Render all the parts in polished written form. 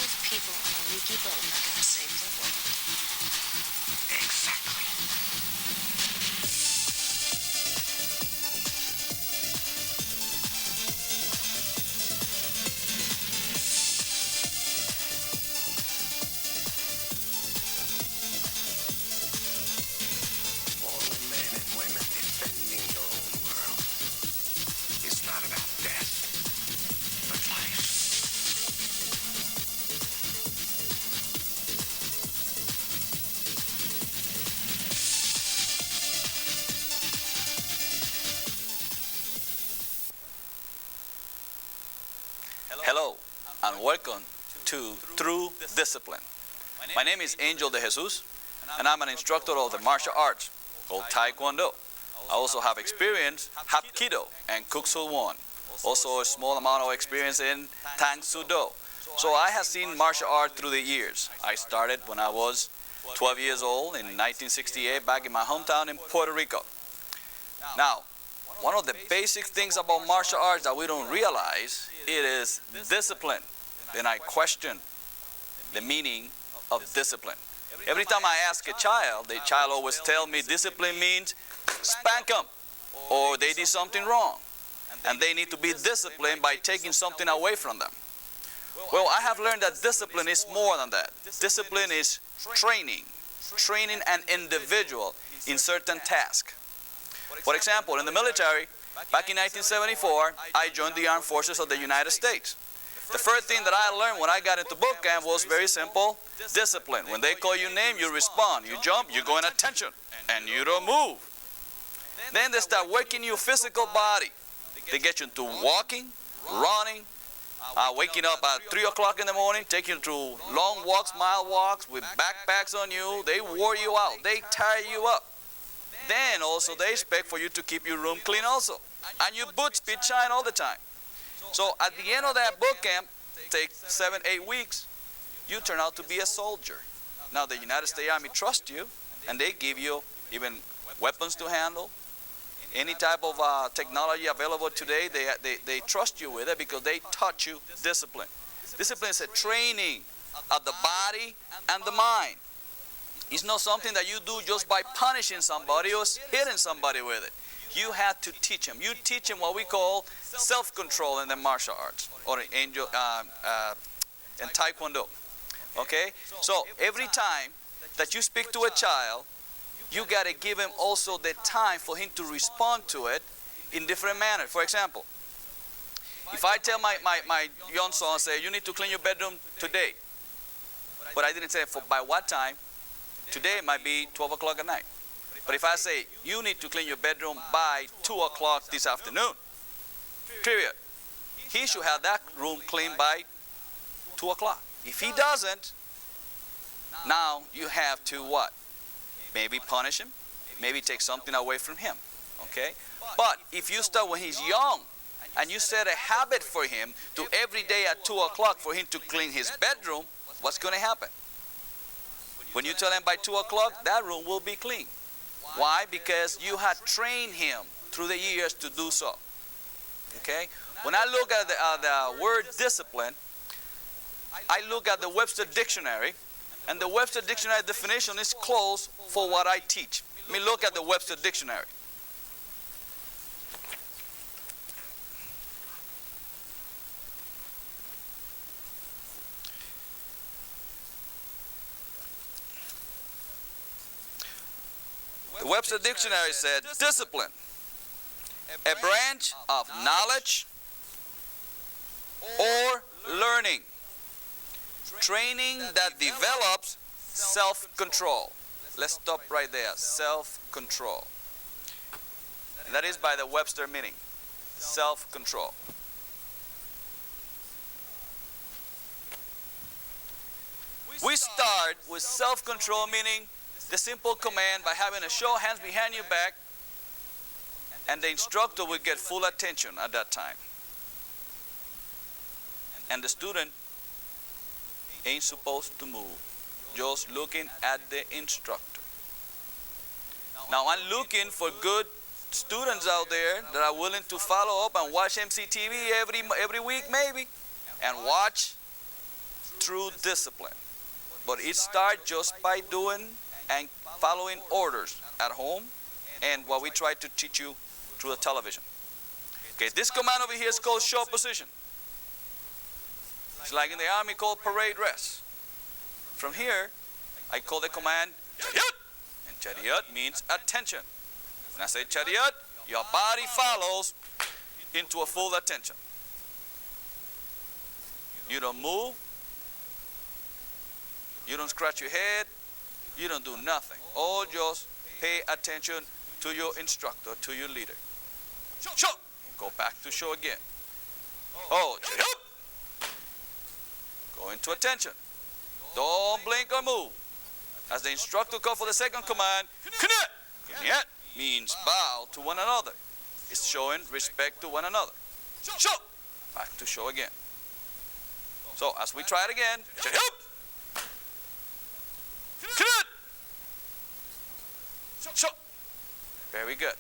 of people on a leaky boat are going to save the world. Exactly. Mortal men and women defending your own world. It's not about death, but life. Hello, and welcome to Through Discipline. My name is Angel DeJesus, and I'm an instructor of the martial arts called Taekwondo. I also have experience Hapkido and Kuk Sool Won. Also a small amount of experience in Tang Soo Do. So I have seen martial art through the years. I started when I was 12 years old in 1968 back in my hometown in Puerto Rico. Now, one of the basic things about martial arts that we don't realize, it is discipline. Then I question the meaning of discipline. Every time I ask a child, the child always tells me discipline means spank them, or they did something wrong, and they need to be disciplined by taking something away from them. Well, I have learned that discipline is more than that. Discipline is training an individual in certain tasks. For example, in the military, back in 1974, I joined the Armed Forces of the United States. The first thing that I learned when I got into boot camp was very simple: discipline. When they call your name, you respond. You jump, you go in attention, and you don't move. Then they start working your physical body. They get you into walking, running, waking up at 3 o'clock in the morning, taking you through long walks, mile walks, with backpacks on you. They wore you out. They tire you up. Then also they expect for you to keep your room clean also. And your boots be shine all the time. So at the end of that boot camp, take 7-8 weeks, you turn out to be a soldier. Now the United States Army trusts you, and they give you even weapons to handle. Any type of technology available today, they trust you with it because they taught you discipline. Discipline is a training of the body and the mind. It's not something that you do just by punishing somebody or hitting somebody with it. You have to teach them. You teach them what we call self-control in the martial arts, or in Taekwondo. Okay? So every time that you speak to a child, you got to give him also the time for him to respond to it in different manners. For example, if I tell my young son, say, you need to clean your bedroom today, but I didn't say by what time, today it might be 12 o'clock at night. But if I say, you need to clean your bedroom by 2 o'clock this afternoon, period, he should have that room cleaned by 2 o'clock. If he doesn't, now you have to what? Maybe punish him, maybe take something away from him, okay? But if you start when he's young, and you set a habit for him to every day at 2 o'clock for him to clean his bedroom, what's going to happen? When you tell him by 2 o'clock, that room will be clean. Why? Because you had trained him through the years to do so. Okay? When I look at the word discipline, I look at the Webster Dictionary, and the Webster Dictionary definition is close for what I teach. Let me look at the Webster Dictionary. The Webster Dictionary said, discipline, a branch of knowledge or learning, training that develops self-control. Let's stop right there, self-control. And that is by the Webster meaning, self-control. We start with self-control, meaning the simple command by having a show of hands behind your back, and the instructor will get full attention at that time. And the student ain't supposed to move, just looking at the instructor. Now I'm looking for good students out there that are willing to follow up and watch MCTV every week maybe, and watch through discipline. But it starts just by doing and following orders at home and what we try to teach you through the television. Okay, this command over here is called show position. It's like in the army called parade rest. From here, I call the command chariot, and chariot means attention. When I say chariot, your body follows into a full attention. You don't move, you don't scratch your head, you don't do nothing. All just pay attention to your instructor, to your leader. Show! Go back to show again. Oh, chariot! Go into attention. Don't blink or move. As the instructor calls for the second command, connect. Connect means bow to one another. It's showing respect to one another. Show. Back to show again. So as we try it again, connect. Show. Very good.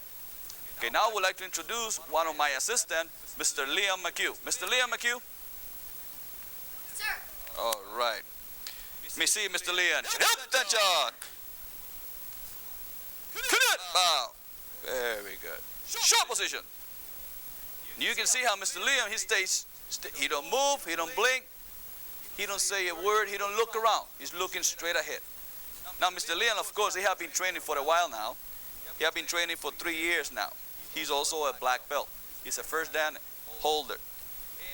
Okay, now we'd like to introduce one of my assistants, Mr. Liam McHugh. Mr. Liam McHugh. Sir. All right. Let me see, Mr. Liam. Attention. Connect. Bow. Very good. Show position. You can see how Mr. Liam, he stays, he don't move, he don't blink, he don't say a word, he don't look around. He's looking straight ahead. Now, Mr. Liam, of course, he has been training for a while now. He has been training for 3 years now. He's also a black belt. He's a first dan holder.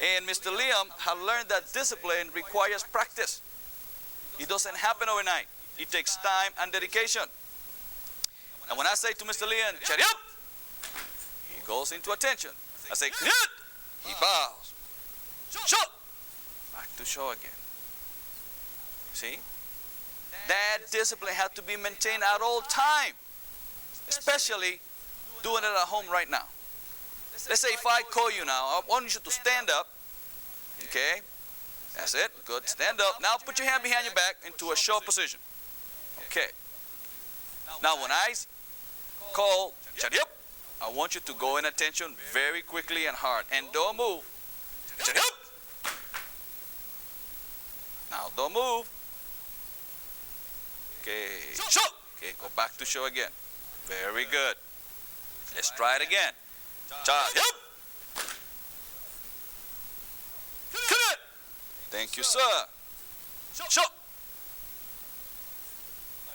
And Mr. Liam has learned that discipline requires practice. It doesn't happen overnight. It takes time and dedication. And when I say to Mr. Liam, chariot, he goes into attention. I say, connect, he bows. Show. Back to show again. See? That discipline has to be maintained at all time, especially doing it at home right now. Let's say if I call you now, I want you to stand up. Okay? That's it. Good. Stand up. Now put your hand behind your back into a show position. Okay. Now when I call chariot, I want you to go in attention very quickly and hard. And don't move. Chariot. Now don't move. Okay. Show. Okay, go back to show again. Very good. Let's try it again. Chariot. Thank you, sir. Show.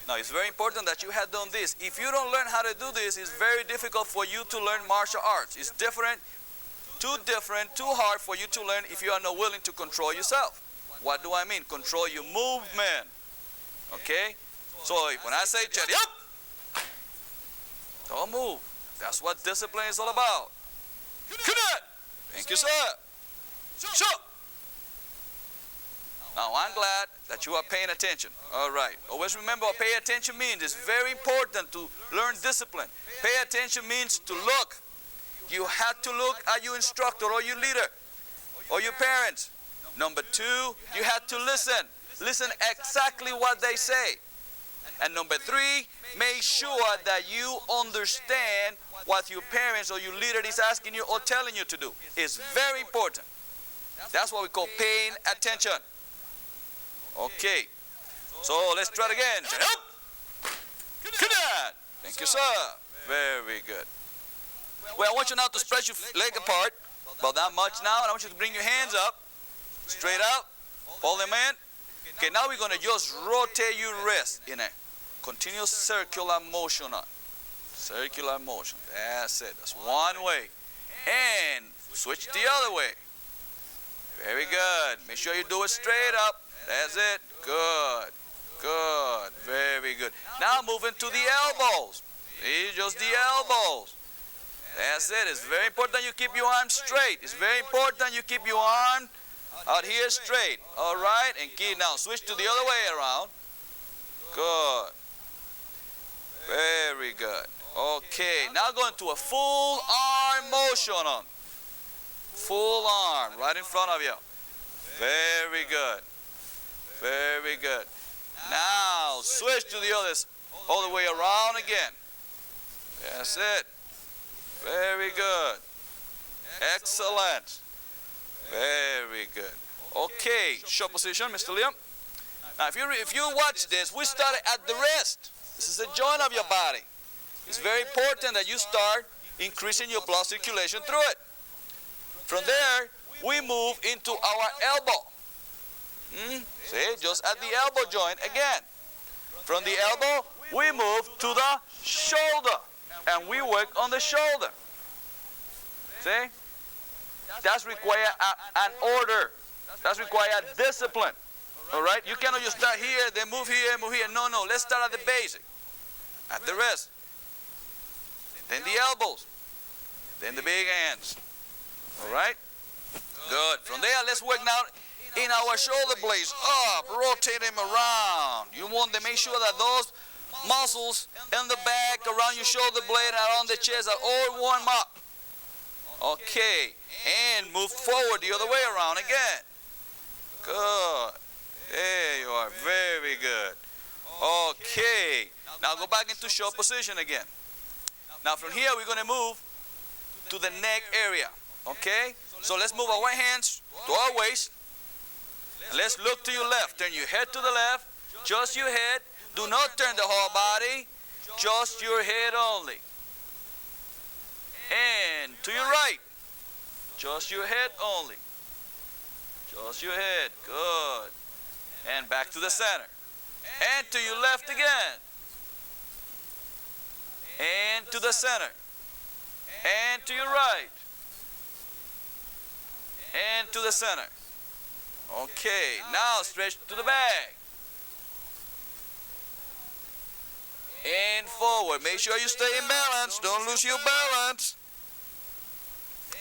Now, it's very important that you have done this. If you don't learn how to do this, it's very difficult for you to learn martial arts. It's too hard for you to learn if you are not willing to control yourself. What do I mean? Control your movement. Okay? So, when I say chariot, don't move. That's what discipline is all about. Connect. Thank you, sir. Show. Now, I'm glad that you are paying attention. All right. Always remember what pay attention means. It's very important to learn discipline. Pay attention means to look. You have to look at your instructor or your leader or your parents. Number 2, you have to listen. Listen exactly what they say. And number 3, make sure that you understand what your parents or your leader is asking you or telling you to do. It's very important. That's what we call paying attention. Okay, so let's try it again. Connect. Thank you, sir. Very good. Well, I want you now to spread your leg apart, about that much now, and I want you to bring your hands up, straight up, fold them in. Okay, now we're going to just rotate your wrist in a continuous circular motion on. Circular motion. That's it. That's one way. And switch the other way. Very good. Make sure you do it straight up. That's it. Good. Good. Very good. Now moving to the elbows. See, just the elbows. That's it. It's very important that you keep your arm straight. It's very important you keep your arm out here straight. All right? And keep now. Switch to the other way around. Good. Very good. Okay. Now going to a full arm motion on. Full arm right in front of you. Very good. Very good. Now switch to the others all the way around again. That's it. Very good. Excellent. Very good. Okay, short position, Mr. Liam. Now, if you watch this, we started at the wrist. This is the joint of your body. It's very important that you start increasing your blood circulation through it. From there, we move into our elbow. See, just at the elbow joint again. From the elbow, we move to the shoulder, and we work on the shoulder. See? That's require an order. That's require discipline. All right? You cannot just start here, then move here, move here. No, let's start at the basic. At the wrist. Then the elbows. Then the big hands. All right? Good. From there, let's work now in our shoulder blades. Up, rotate them around. You want to make sure that those muscles in the back, around your shoulder blade, and around the chest are all warm up. Okay. And move forward the other way around again. Good. There you are. Very good. Okay. Now go back into short position again. Now from here, we're going to move to the neck area. Okay? So let's move our hands to our waist. And let's look to your left. Turn your head to the left. Just your head. Do not turn the whole body. Just your head only. And to your right. Just your head only. Just your head. Good. And back to the center. And to your left again. And to the center. And to your right. And to the center. Okay, now stretch to the back. And forward. Make sure you stay in balance. Don't lose your balance.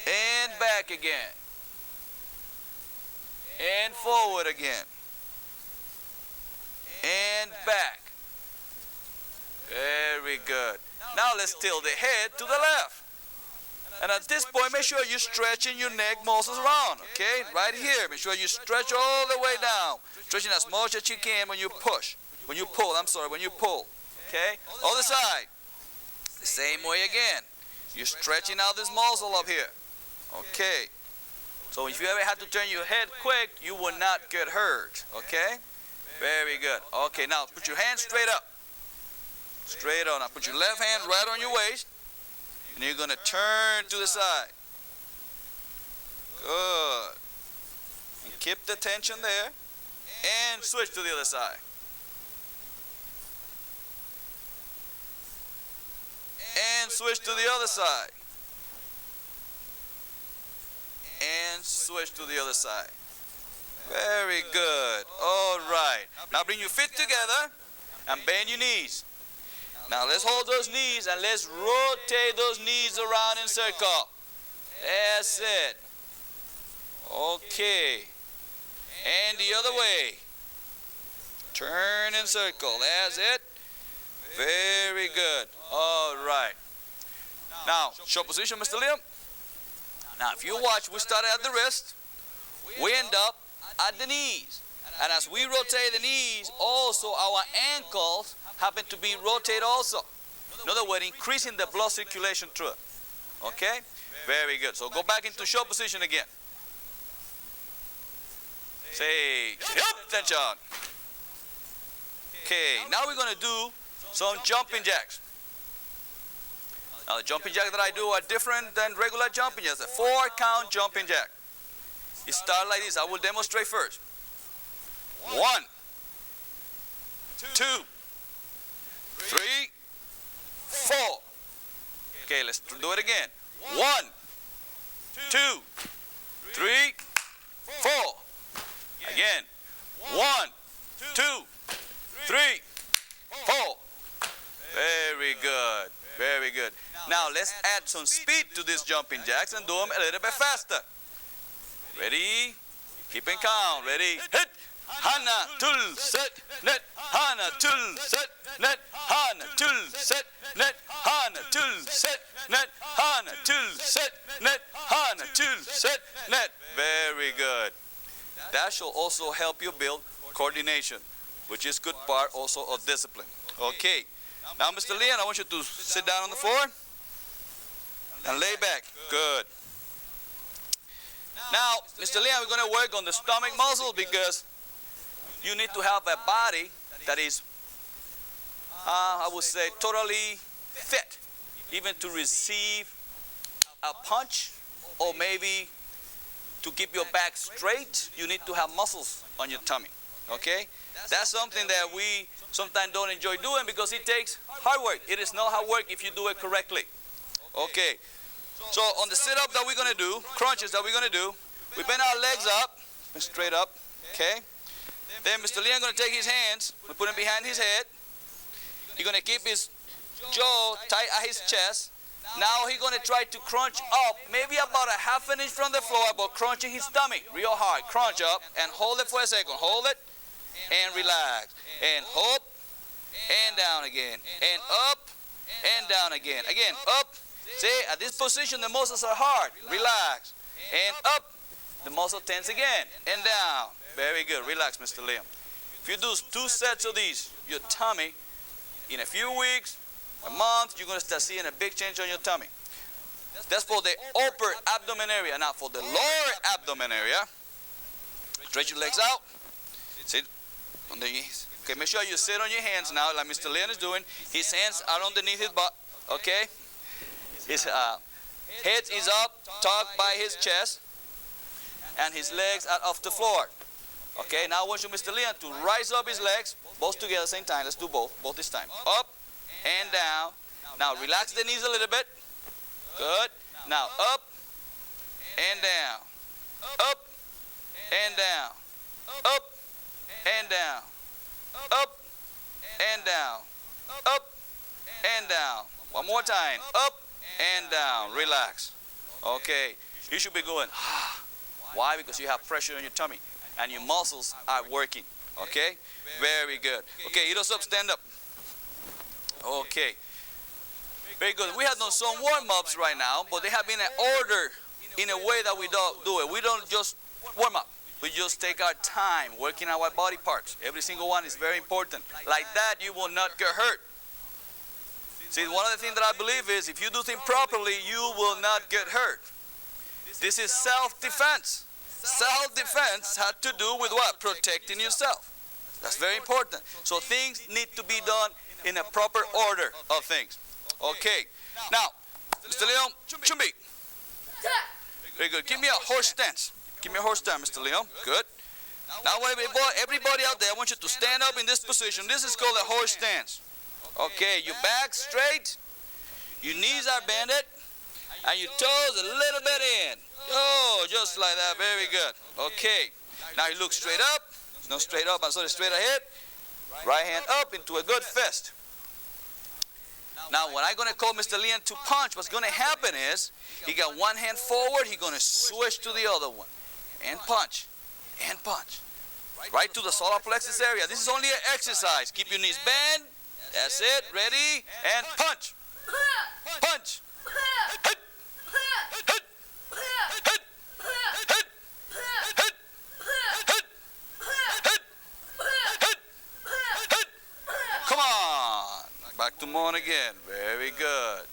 And back again. And forward again. And back. Very good. Now let's tilt the head to the left. And at this point, make sure you're stretching your neck muscles around, okay? Right here. Make sure you stretch all the way down. Stretching as much as you can when you push. When you pull, okay? Other side. The same way again. You're stretching out this muscle up here. Okay. So if you ever had to turn your head quick, you will not get hurt, okay? Very good. Okay, now put your hands straight up. Straight on. Now put your left hand right on your waist. And you're going to turn to the side. Good. And keep the tension there. And switch to the other side. And switch to the other side. And switch to the other side. Very good. All right. Now bring your feet together and bend your knees. Now let's hold those knees and let's rotate those knees around in circle. That's it. Okay. And the other way. Turn in circle. That's it. Very good. All right. Now, short position, Mr. Liam. Now, if you watch, we started at the wrist. We end up at the knees. And as we rotate the knees, also our ankles happen to be rotated also. In other words, increasing the blood circulation through it. Okay? Very good. So go back into short position again. Say, attention. Okay, now we're going to do some jumping jacks. Now the jumping jacks that I do are different than regular jumping jacks. A 4-count jumping jack. You start like this. I will demonstrate first. 1, 2, 3, 4. Okay, let's do it again. 1, 2, 3, 4. Again. 1, 2, 3, 4. Very good. Very good. Now let's add some speed to these jumping jacks and do them a little bit faster. Ready? Keep in count. Ready? Hit. Hana, tul, set, net. Hana, tul, set, net. Hana, tul, set, net. Hana, tul, set, net. Hana, tul, set, net. Hana, tul, set, net. Very good. That should also help you build coordination, which is good part also of discipline. Okay. Now, Mr. Leon, I want you to sit down on the floor and lay back. Good. Now, Mr. Leon, we're going to work on the stomach muscles because you need to have a body that is, I would say, totally fit, even to receive a punch, or maybe to keep your back straight, you need to have muscles on your tummy, okay? That's something that we sometimes don't enjoy doing because it takes hard work. It is not hard work if you do it correctly. Okay, so on the sit-up that we're going to do, crunches that we're going to do, we bend our legs up, straight up, okay? Then Mr. Leon going to take his hands, we put them behind his head. He's going to keep his jaw tight at his chest. Now he's going to try to crunch up, maybe about a half an inch from the floor, but crunching his stomach real hard. Crunch up and hold it for a second. Hold it and relax. And up and down again. And up and down again. Again, up. See, at this position the muscles are hard. Relax. And up. The muscle tense again. And down. Very good. Relax, Mr. Liam. If you do 2 sets of these, your tummy, in a few weeks, a month, you're going to start seeing a big change on your tummy. That's for the upper abdomen area. Now for the lower abdomen area, stretch your legs out. Sit on the knees. Okay, make sure you sit on your hands now, like Mr. Leon is doing. His hands are underneath his butt. Okay. His head is up, tucked by his chest, and his legs are off the floor. Okay. Now I want you, Mr. Leon, to rise up his legs, both together at the same time. Let's do both this time. Up and down. Now relax the knees a little bit. Good. Now up and down. Up and down. Up and down. Up and down. Up and down. One more time. Up and down. Relax. Okay. You should be going. Why? Because you have pressure on your tummy and your muscles are working. Okay? Very good. Okay, eat us up, stand up. Okay. Very good. We have done some warm-ups right now, but they have been in order in a way that we don't do it. We don't just warm up. We just take our time working our body parts. Every single one is very important. Like that, you will not get hurt. See, one of the things that I believe is if you do things properly, you will not get hurt. This is self-defense. Self-defense has to do with what? Protecting yourself. That's very important. So things need to be done in a proper order of things. Okay. Now, Mr. Leon, chumbi. Very good. Give me a horse stance. Give me a horse stance, Mr. Leon. Good. Now, everybody out there, I want you to stand up in this position. This is called a horse stance. Okay. Your back straight. Your knees are bended. And your toes a little bit in. Oh, just like that. Very good. Okay. Now you look straight up. No, straight up. I'm sorry, straight ahead. Right hand up into a good fist. Now, when I'm going to call Mr. Leon to punch, what's going to happen is he got one hand forward. He's going to switch to the other one. And punch. And punch. Right to the solar plexus area. This is only an exercise. Keep your knees bent. That's it. Ready? And punch. Punch. Hit. Hit. Hit. Hit. Hit. Hit. Hit. Hit. Hit. Come on. Back to morning again. Very good.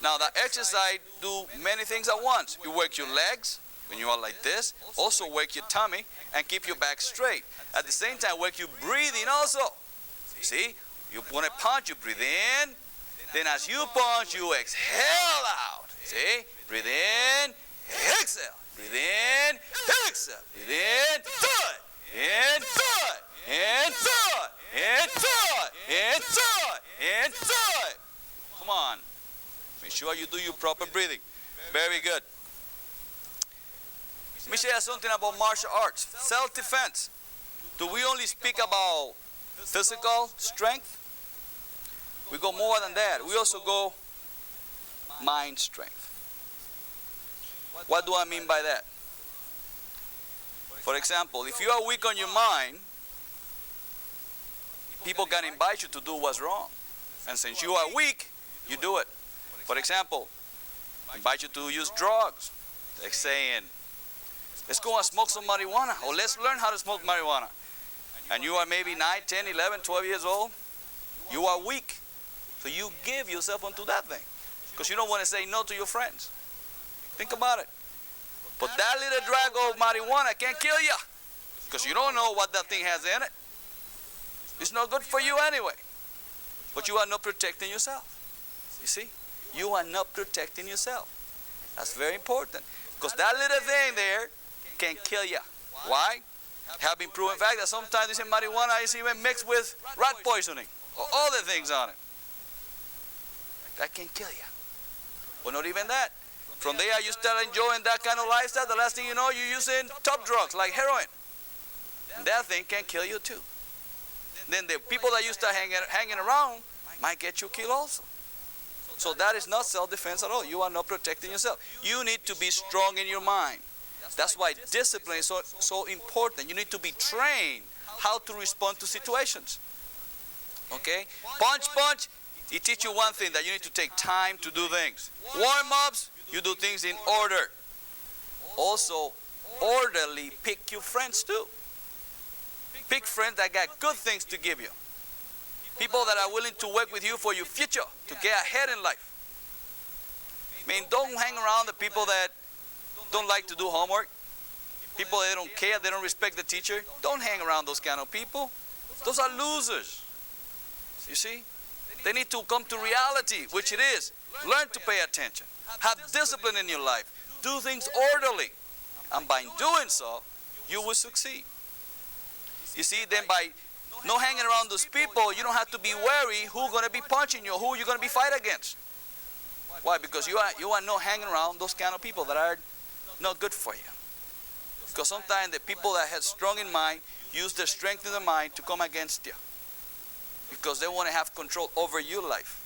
Now that exercise do many things at once. You work your legs when you are like this. Also work your tummy and keep your back straight. At the same time, work your breathing also. See? You want to punch, you breathe in. Then as you punch, you exhale out. See? Breathe in, exhale. Breathe in, exhale. Breathe in, thud. In, thud. In, thud. In, thud. In, thud. In, thud. Come on. Make sure you do your proper breathing. Very good. Let me share something about martial arts. Self-defense. Do we only speak about physical strength? We go more than that. We also go mind strength. What do I mean by that? For example, if you are weak on your mind, people can invite you to do what's wrong. And since you are weak, you do it. For example, invite you to use drugs. Like saying, let's go and smoke some marijuana, or let's learn how to smoke marijuana. And you are maybe 9, 10, 11, 12 years old. You are weak. So you give yourself onto that thing. Because you don't want to say no to your friends. Think about it. But that little drag of marijuana can kill you, because you don't know what that thing has in it. It's not good for you anyway. But you are not protecting yourself. You see? You are not protecting yourself. That's very important. Because that little thing there can kill you. Why? Have been proven fact that sometimes this marijuana is even mixed with rat poisoning or other things on it. That can kill you. But not even that. From there you start enjoying that kind of lifestyle, the last thing you know, you're using top drugs like heroin. That thing can kill you too. Then the people that you start hanging around might get you killed also. So that is not self-defense at all. You are not protecting yourself. You need to be strong in your mind. That's why discipline is so important. You need to be trained how to respond to situations. Okay? Punch. It teaches you one thing, that you need to take time to do things. Warm-ups, you do things in order. Also, orderly pick your friends too. Pick friends that got good things to give you. People that are willing to work with you for your future, to get ahead in life. I mean, don't hang around the people that don't like to do homework. People that don't care, they don't respect the teacher. Don't hang around those kind of people. Those are losers. You see? They need to come to reality, which it is. Learn to pay attention. Have discipline in your life. Do things orderly. And by doing so, you will succeed. You see, then by not hanging around those people, you don't have to be worried who's going to be punching you, who you're going to be fighting against. Why? Because you are not hanging around those kind of people that are not good for you. Because sometimes the people that have strong in mind use their strength in the mind to come against you. Because they want to have control over your life.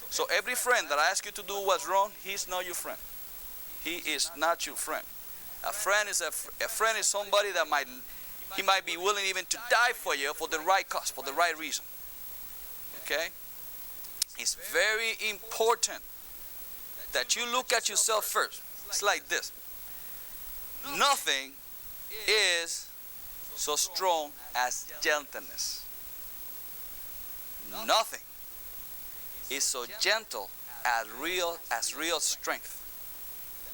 So every friend that asks you to do what's wrong, he's not your friend. He is not your friend. A friend is somebody that might be willing even to die for you for the right cause, for the right reason. Okay? It's very important that you look at yourself first. It's like this. Nothing is so strong as gentleness. Nothing is so gentle as real strength.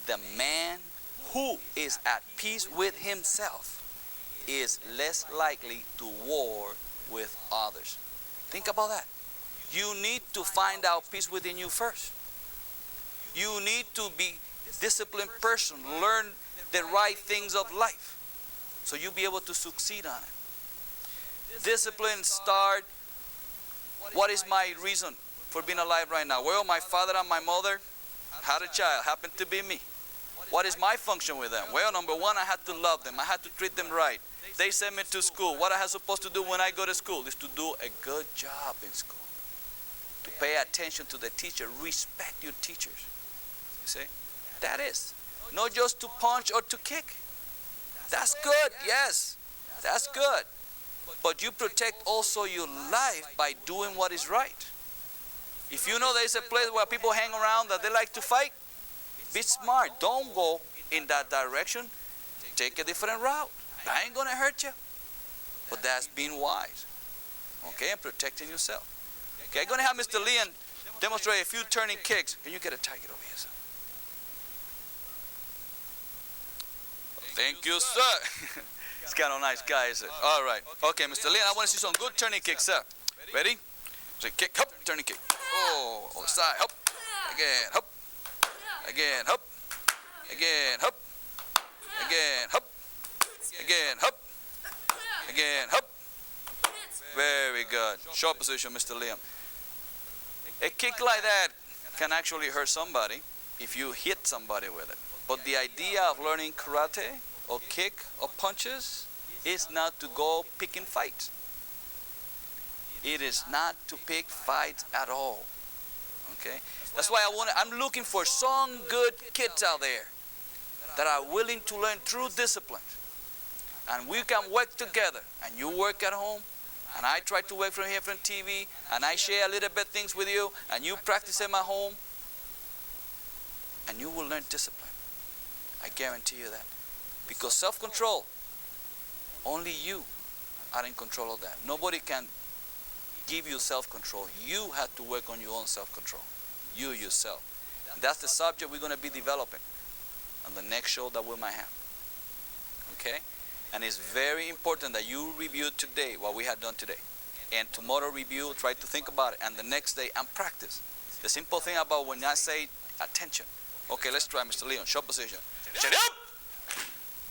The man who is at peace with himself is less likely to war with others. Think about that. You need to find out peace within you first. You need to be a disciplined person, learn the right things of life, so you'll be able to succeed on it. Discipline start. What is my reason for being alive right now? Well, my father and my mother had a child, happened to be me. What is my function with them? Well, number one, I had to love them. I had to treat them right. They sent me to school. What I was supposed to do when I go to school is to do a good job in school. To pay attention to the teacher. Respect your teachers. You see? That is. Not just to punch or to kick. That's good, yes. That's good. But you protect also your life by doing what is right. If you know there's a place where people hang around that they like to fight, be smart. Don't go in that direction. Take a different route. That ain't going to hurt you. But that's being wise. Okay, and protecting yourself. Okay, I'm going to have Mr. Leon demonstrate a few turning kicks. Can you get a target over here, sir? Thank you, sir. He's kind of nice guy, is it? All right. Okay, Mr. Leon, I want to see some good turning kicks, sir. Ready? So kick, hop, turning kick. Oh, on the side, hop. Again, hop. Again, hop. Again, hop. Again, hop. Again, hop. Again, hop. Very good. Short position, Mr. Liam. A kick like that can actually hurt somebody if you hit somebody with it. But the idea of learning karate or kick or punches is not to go picking fights. It is not to pick fights at all. Okay? That's why I'm looking for some good kids out there that are willing to learn true discipline. And we can work together. And you work at home, and I try to work from here from TV, and I share a little bit things with you, and you practice in my home, and you will learn discipline. I guarantee you that. Because self-control, only you are in control of that. Nobody can give you self-control. You have to work on your own self-control. You yourself. That's the subject we're going to be developing. on the next show that we might have. Okay? And it's very important that you review today what we have done today. And tomorrow review, try to think about it. And the next day, and practice. The simple thing about when I say attention. Okay, let's try Mr. Leon. Show position. Shut up!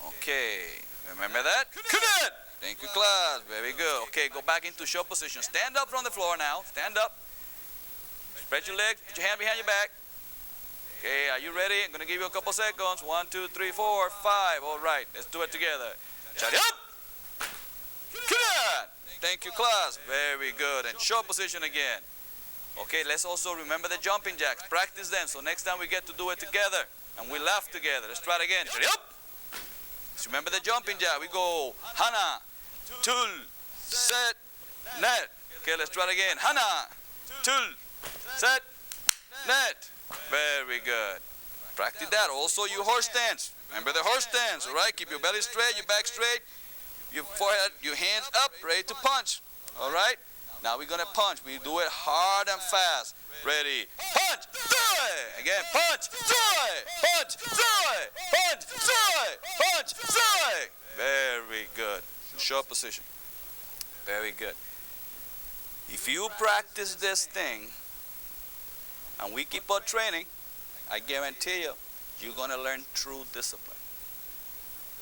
Okay. Remember that? Good! Thank you, class. Very good. Okay, go back into show position. Stand up from the floor now. Stand up. Spread your legs. Put your hand behind your back. Okay, are you ready? I'm going to give you a couple seconds. 1, 2, 3, 4, 5. All right, let's do it together. Shut up! Good! Thank you, class. Very good. And show position again. Okay, let's also remember the jumping jacks. Practice them so next time we get to do it together and we laugh together. Let's try it again. Shut up! Let's remember the jumping jack. We go Hana, Tul, Set, Net. Okay, let's try it again. Hana, Tul, Set, Net. Very good. Practice that. Also, your horse stance. Remember the horse stance, all right? Keep your belly straight, your back straight, your forehead, your hands up, ready to punch. All right? Now we're going to punch. We do it hard and fast. Ready? Punch! Do it! Again, punch! Do it! Punch! Do it! Punch! Do it! Punch! Do it! Very good. Short position. Very good. If you practice this thing, and we keep on training, I guarantee you, you're going to learn true discipline.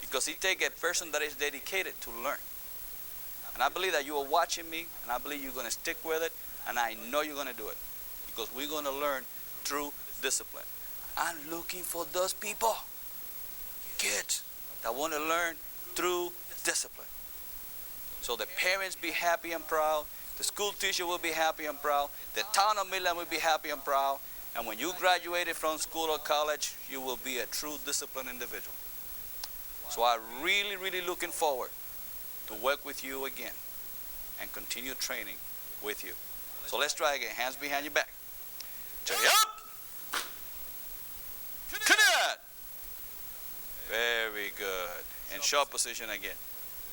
Because it takes a person that is dedicated to learn. And I believe that you are watching me, and I believe you're going to stick with it, and I know you're going to do it. Because we're going to learn true discipline. I'm looking for those people, kids, that want to learn through discipline. So the parents be happy and proud. The school teacher will be happy and proud. The town of Midland will be happy and proud. And when you graduated from school or college, you will be a true disciplined individual. So I'm really, really looking forward to work with you again and continue training with you. So let's try again. Hands behind your back. Turn it up. Connect. Very good. In short position again.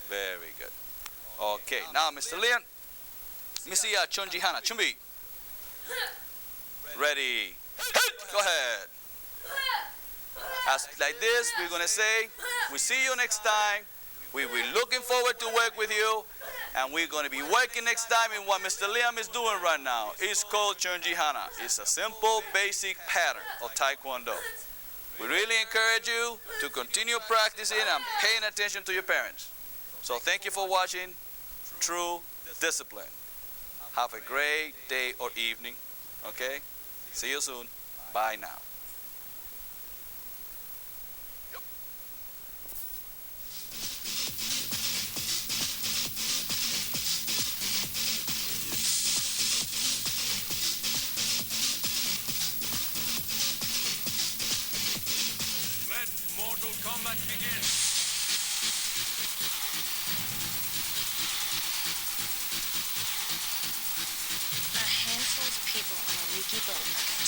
Very good. Okay. Now, Mr. Leon. Let me see Chunji Hana. Chumbi. Ready. Go ahead. As like this, we're going to say, we see you next time. We're looking forward to work with you. And we're going to be working next time in what Mr. Liam is doing right now. It's called Chunji Hana. It's a simple, basic pattern of Taekwondo. We really encourage you to continue practicing and paying attention to your parents. So thank you for watching True Discipline. Have a great day or evening. Okay? See you soon. Bye now. Let Mortal Kombat begin. A handful of people on a leaky boat.